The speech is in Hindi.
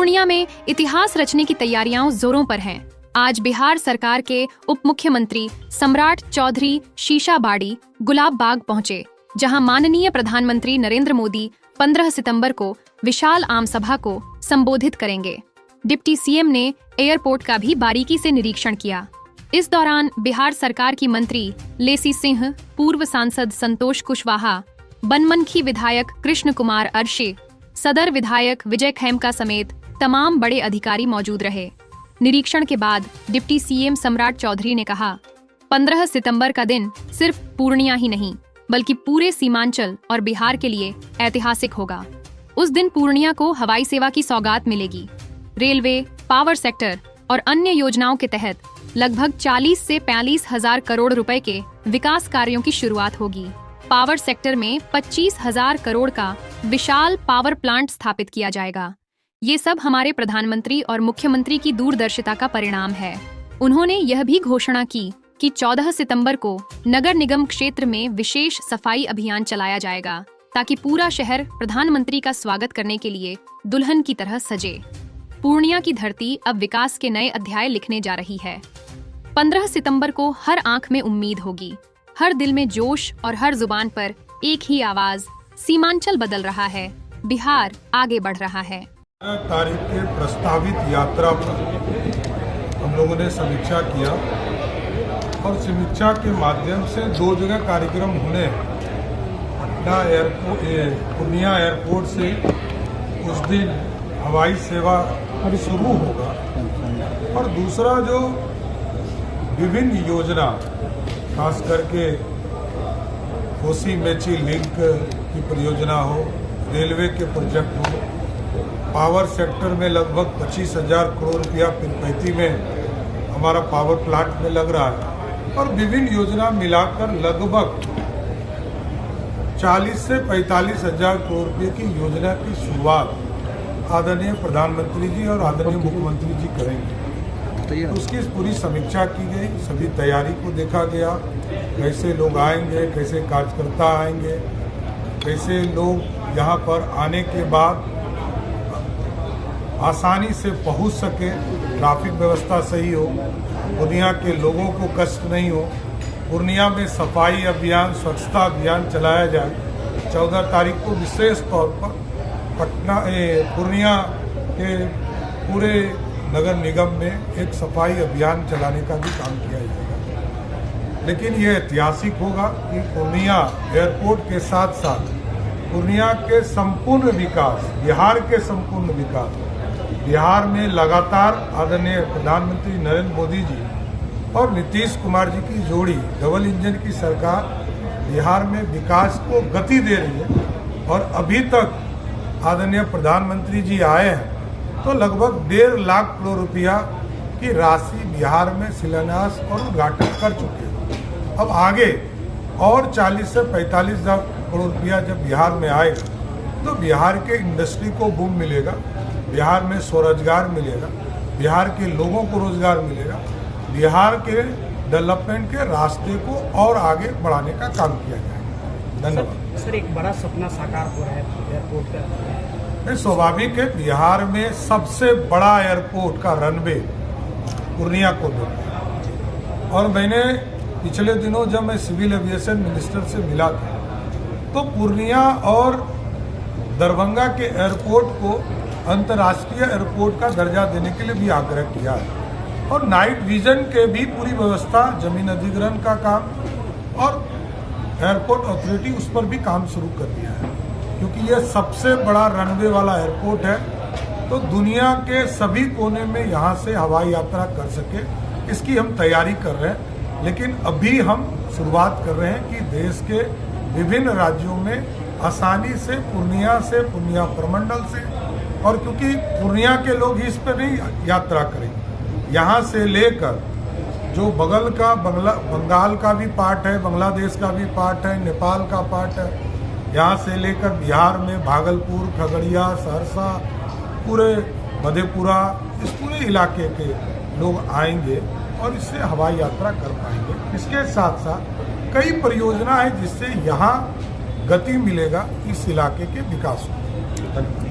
पूर्णिया में इतिहास रचने की तैयारियां जोरों पर हैं। आज बिहार सरकार के उप मुख्यमंत्री सम्राट चौधरी शीशाबाड़ी गुलाब बाग पहुंचे, जहां माननीय प्रधानमंत्री नरेंद्र मोदी 15 सितंबर को विशाल आम सभा को संबोधित करेंगे। डिप्टी सीएम ने एयरपोर्ट का भी बारीकी से निरीक्षण किया। इस दौरान बिहार सरकार की मंत्री लेसी सिंह, पूर्व सांसद संतोष कुशवाहा, बनमनखी विधायक कृष्ण कुमार अर्शी, सदर विधायक विजय खेमका समेत तमाम बड़े अधिकारी मौजूद रहे। निरीक्षण के बाद डिप्टी सीएम सम्राट चौधरी ने कहा, 15 सितंबर का दिन सिर्फ पूर्णिया ही नहीं बल्कि पूरे सीमांचल और बिहार के लिए ऐतिहासिक होगा। उस दिन पूर्णिया को हवाई सेवा की सौगात मिलेगी। रेलवे, पावर सेक्टर और अन्य योजनाओं के तहत लगभग 40 से 45 हजार करोड़ रुपए के विकास कार्यों की शुरुआत होगी। पावर सेक्टर में 25,000 करोड़ का विशाल पावर प्लांट स्थापित किया जाएगा। ये सब हमारे प्रधानमंत्री और मुख्यमंत्री की दूरदर्शिता का परिणाम है। उन्होंने यह भी घोषणा की कि 14 सितंबर को नगर निगम क्षेत्र में विशेष सफाई अभियान चलाया जाएगा, ताकि पूरा शहर प्रधानमंत्री का स्वागत करने के लिए दुल्हन की तरह सजे। पूर्णिया की धरती अब विकास के नए अध्याय लिखने जा रही है। 15 सितंबर को हर आंख में उम्मीद होगी, हर दिल में जोश और हर जुबान पर एक ही आवाज, सीमांचल बदल रहा है, बिहार आगे बढ़ रहा है। तारीख के प्रस्तावित यात्रा पर हम लोगों ने समीक्षा किया और समीक्षा के माध्यम से 2 जगह कार्यक्रम होने पटना एयरपोर्ट, पूर्णिया एयरपोर्ट से उस दिन हवाई सेवा शुरू होगा और दूसरा जो विभिन्न योजना, खास करके कोसी मेची लिंक की परियोजना हो, रेलवे के प्रोजेक्ट हो, पावर सेक्टर में लगभग 25,000 करोड़ रुपया पिरपैती में हमारा पावर प्लांट में लग रहा है और विभिन्न योजना मिलाकर लगभग 40 से 45,000 करोड़ रुपये की योजना की शुरुआत आदरणीय प्रधानमंत्री जी और आदरणीय मुख्यमंत्री जी करेंगे। तो उसकी पूरी समीक्षा की गई, सभी तैयारी को देखा गया, कैसे लोग आएंगे, कैसे कार्यकर्ता आएंगे, कैसे लोग यहाँ पर आने के बाद आसानी से पहुँच सके, ट्रैफिक व्यवस्था सही हो, पूर्णिया के लोगों को कष्ट नहीं हो, पूर्णिया में सफाई अभियान, स्वच्छता अभियान चलाया जाए। 14 तारीख को विशेष तौर पर पूर्णिया के पूरे नगर निगम में एक सफाई अभियान चलाने का भी काम किया जाएगा। लेकिन ये ऐतिहासिक होगा कि पूर्णिया एयरपोर्ट के साथ साथ पूर्णिया के संपूर्ण विकास, बिहार के संपूर्ण विकास, बिहार में लगातार आदरणीय प्रधानमंत्री नरेंद्र मोदी जी और नीतीश कुमार जी की जोड़ी, डबल इंजन की सरकार बिहार में विकास को गति दे रही है और अभी तक आदरणीय प्रधानमंत्री जी आए हैं तो लगभग 1.5 लाख करोड़ रुपया की राशि बिहार में शिलान्यास और उद्घाटन कर चुके हैं। अब आगे और 40 से 45 हजार करोड़ रुपया जब बिहार में आएगा तो बिहार के इंडस्ट्री को बूम मिलेगा, बिहार में स्वरोजगार मिलेगा, बिहार के लोगों को रोजगार मिलेगा, बिहार के डेवलपमेंट के रास्ते को और आगे बढ़ाने का काम किया जाएगा। धन्यवाद। सर, एक बड़ा सपना साकार हो रहा है एयरपोर्ट का। स्वाभाविक है, बिहार में सबसे बड़ा एयरपोर्ट का रनवे पूर्णिया को देता है और मैंने पिछले दिनों जब मैं सिविल एविएशन मिनिस्टर से मिला था तो पूर्णिया और दरभंगा के एयरपोर्ट को अंतर्राष्ट्रीय एयरपोर्ट का दर्जा देने के लिए भी आग्रह किया है और नाइट विजन के भी पूरी व्यवस्था, जमीन अधिग्रहण का काम और एयरपोर्ट अथॉरिटी उस पर भी काम शुरू कर दिया है, क्योंकि यह सबसे बड़ा रनवे वाला एयरपोर्ट है तो दुनिया के सभी कोने में यहाँ से हवाई यात्रा कर सके, इसकी हम तैयारी कर रहे हैं। लेकिन अभी हम शुरुआत कर रहे हैं कि देश के विभिन्न राज्यों में आसानी से पूर्णिया प्रमंडल से, और क्योंकि पूर्णिया के लोग ही इस पर नहीं यात्रा करेंगे, यहाँ से लेकर जो बगल का बंगाल का भी पार्ट है, बांग्लादेश का भी पार्ट है, नेपाल का पार्ट है, यहाँ से लेकर बिहार में भागलपुर, खगड़िया, सहरसा, पूरे मधेपुरा, इस पूरे इलाके के लोग आएंगे और इससे हवाई यात्रा कर पाएंगे। इसके साथ साथ कई परियोजना है जिससे यहाँ गति मिलेगा इस इलाके के विकास को।